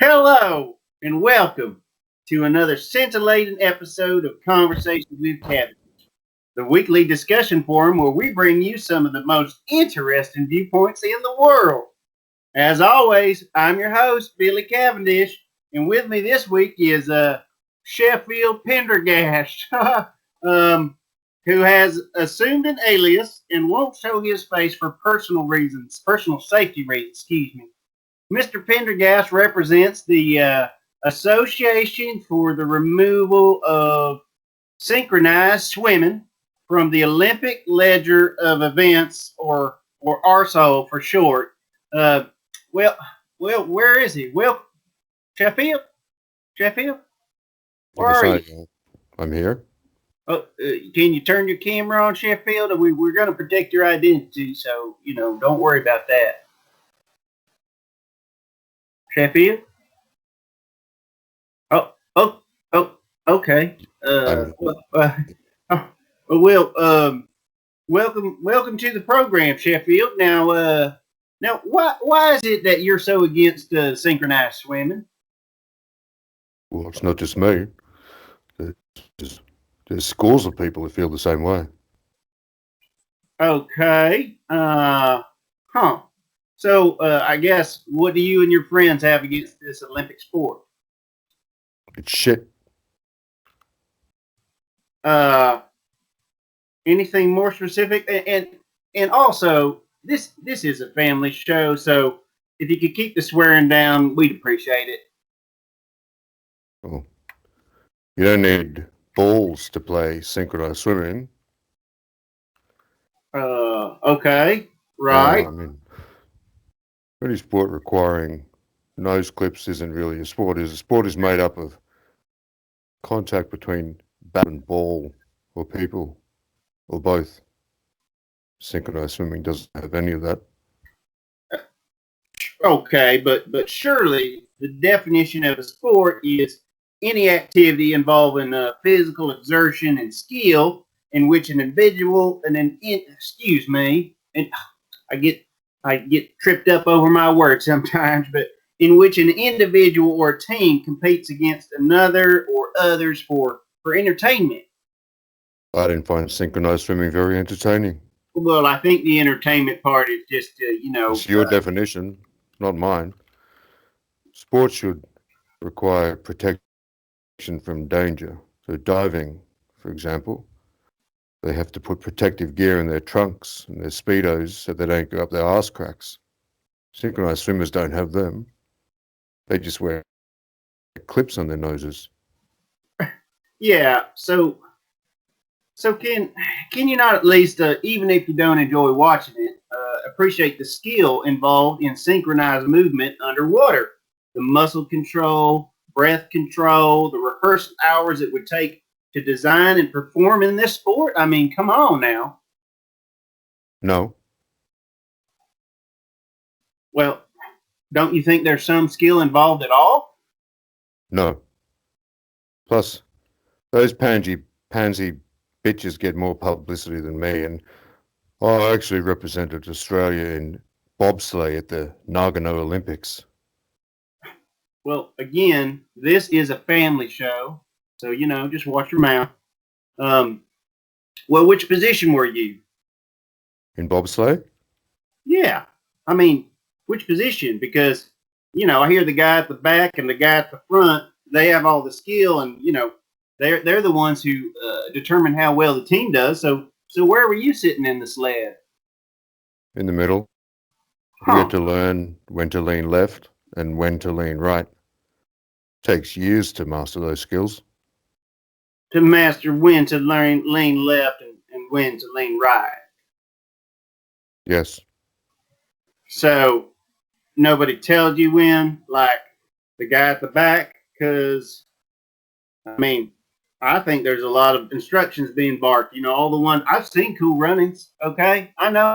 Hello and welcome to another scintillating episode of Conversations with Cavendish, the weekly discussion forum where we bring you some of the most interesting viewpoints in the world. As always, I'm your host, Billy Cavendish, and with me this week is Sheffield Pindergast, who has assumed an alias and won't show his face for personal safety reasons, excuse me. Mr. Pendergast represents the Association for the Removal of Synchronized Swimming from the Olympic Ledger of Events, or ARSSOLE for short. Uh, well, where is he? Well, Sheffield, Sheffield, where are you? I'm here. Oh, can you turn your camera on, Sheffield? We're going to protect your identity, so don't worry about that. Sheffield. Oh, okay. I'm Welcome to the program, Sheffield. Now, why is it that you're so against synchronized swimming? well. It's not just me. There's, there's scores of people who feel the same way. Okay. Huh. So, I guess, what do you and your friends have against this Olympic sport? It's shit. Uh, Anything more specific? And also, this is a family show, so if you could keep the swearing down, we'd appreciate it. Oh, you don't need balls to play synchronized swimming. Okay, right. I mean, any sport requiring nose clips isn't really a sport. A sport is made up of contact between bat and ball, or people, or both. Synchronized swimming doesn't have any of that. Okay, but surely the definition of a sport is any activity involving physical exertion and skill in which an individual excuse me, and I get tripped up over my words sometimes, but in which an individual or a team competes against another or others for entertainment. I didn't find synchronized swimming very entertaining. Well, I think the entertainment part is just It's your definition, not mine. Sports should require protection from danger. So diving, for example, they have to put protective gear in their trunks and their speedos so they don't go up their arse cracks. Synchronized swimmers don't have them. They just wear clips on their noses. yeah. So can you not at least, even if you don't enjoy watching it, appreciate the skill involved in synchronized movement underwater, the muscle control, breath control, the rehearsal hours it would take to design and perform in this sport? I mean, come on now. No, Well, don't you think there's some skill involved at all? no. Plus, those pansy bitches get more publicity than me, and I actually represented Australia in bobsleigh at the Nagano Olympics. Well, again, this is a family show, so just watch your mouth. Um, well, which position were you? In bobsleigh? Yeah, I mean, which position? Because I hear the guy at the back and the guy at the front. They have all the skill, and they're the ones who determine how well the team does. So where were you sitting in the sled? In the middle. We Huh? had to learn when to lean left and when to lean right. Takes years to master those skills. To master when to lean left and when to lean right. Yes. So nobody tells you when, like the guy at the back, because I mean, I think there's a lot of instructions being barked. All the ones I've seen Cool Runnings. Okay, I know.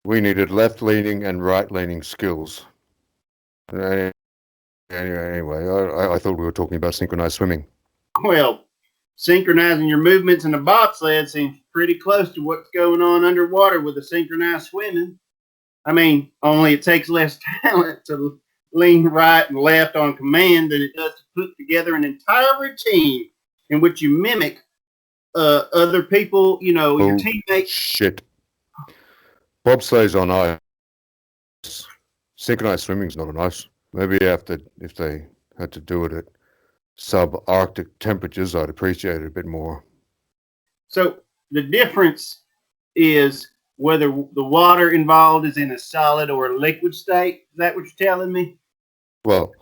We needed left-leaning and right-leaning skills. Anyway, I thought we were talking about synchronized swimming. Well, synchronizing your movements in a bobsled seems pretty close to what's going on underwater with the synchronized swimming. I mean, only it takes less talent to lean right and left on command than it does to put together an entire routine in which you mimic other people, your teammates. Shit. Bobsleigh's on ice. Synchronized swimming's not on ice. Maybe if they had to do it at subarctic temperatures, I'd appreciate it a bit more. So the difference is whether the water involved is in a solid or a liquid state. Is that what you're telling me? Well,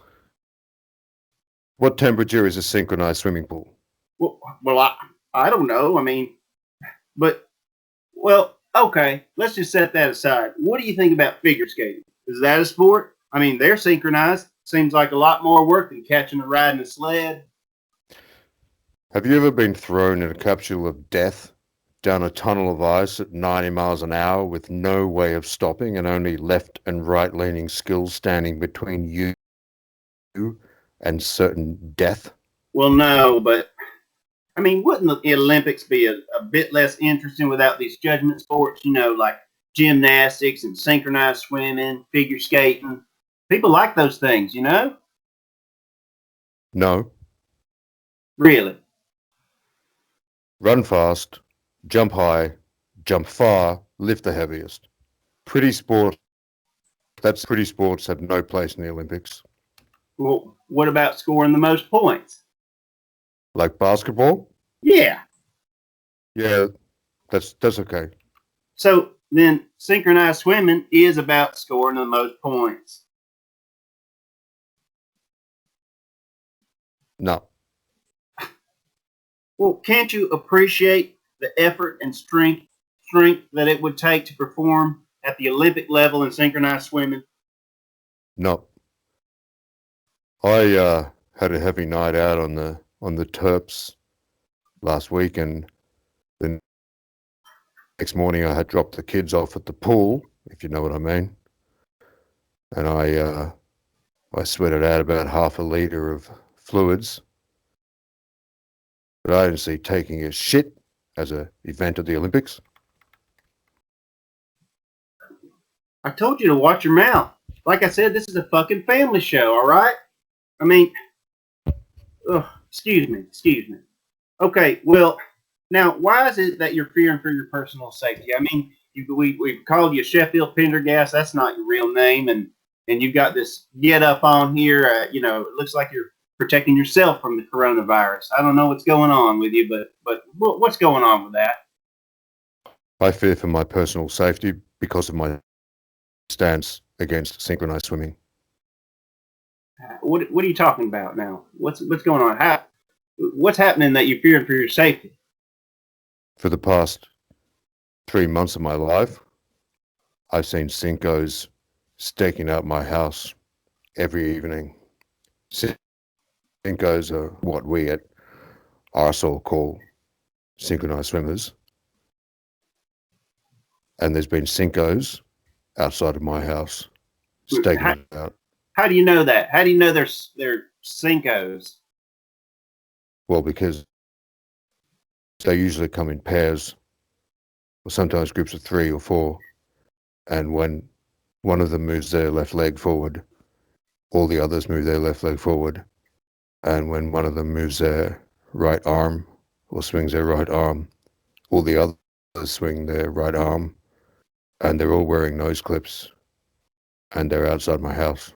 what temperature is a synchronized swimming pool? Well, I don't know. I mean, okay. Let's just set that aside. What do you think about figure skating? Is that a sport? I mean, they're synchronized. Seems like a lot more work than catching a ride in a sled. Have you ever been thrown in a capsule of death down a tunnel of ice at 90 miles an hour with no way of stopping and only left and right leaning skills standing between you and certain death? Well, no, but I mean, wouldn't the Olympics be a bit less interesting without these judgment sports, like gymnastics and synchronized swimming, figure skating? People like those things, No. Really? Run fast, jump high, jump far, lift the heaviest. Pretty sports have no place in the Olympics. Well, what about scoring the most points? Like basketball? Yeah. Yeah, that's okay. So then synchronized swimming is about scoring the most points. No. Well, can't you appreciate the effort and strength that it would take to perform at the Olympic level in synchronized swimming? No. I had a heavy night out on the Terps last week, and the next morning I had dropped the kids off at the pool, if you know what I mean. And I sweated out about half a litre of fluids. But I didn't see taking a shit as an event at the Olympics. I told you to watch your mouth. Like I said, this is a fucking family show, all right? I mean, excuse me. Okay, well, now, why is it that you're fearing for your personal safety? I mean, we've called you Sheffield Pindergast. That's not your real name, and you've got this get up on here. It looks like you're protecting yourself from the coronavirus. I don't know what's going on with you, but what's going on with that? I fear for my personal safety because of my stance against synchronized swimming. What are you talking about now? What's going on? What's happening that you're fearing for your safety? For the past 3 months of my life, I've seen Syncos staking out my house every evening. Syncos are what we at ARSSOLE call synchronized swimmers. And there's been Syncos outside of my house staking it out. How do you know that? How do you know they're Syncos? Well, because they usually come in pairs, or sometimes groups of 3 or 4. And when one of them moves their left leg forward, all the others move their left leg forward. And when one of them moves their right arm or swings their right arm, all the others swing their right arm. And they're all wearing nose clips. And they're outside my house.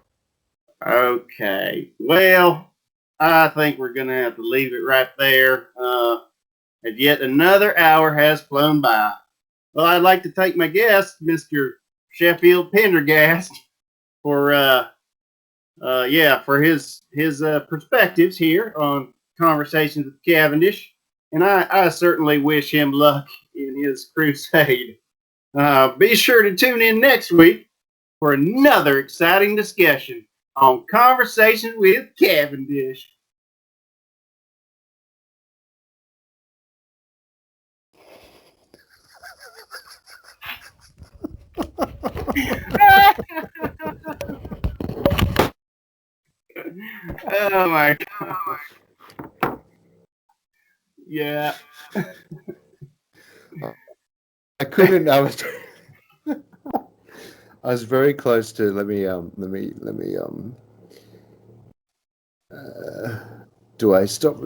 Okay. Well, I think we're going to have to leave it right there. And yet another hour has flown by. Well, I'd like to thank my guest, Mr. Sheffield Pindergast, for his perspectives here on Conversations with Cavendish, and I certainly wish him luck in his crusade. Be sure to tune in next week for another exciting discussion on Conversation with Cavendish. Oh my gosh. Yeah. I couldn't, I was very close to. Do I stop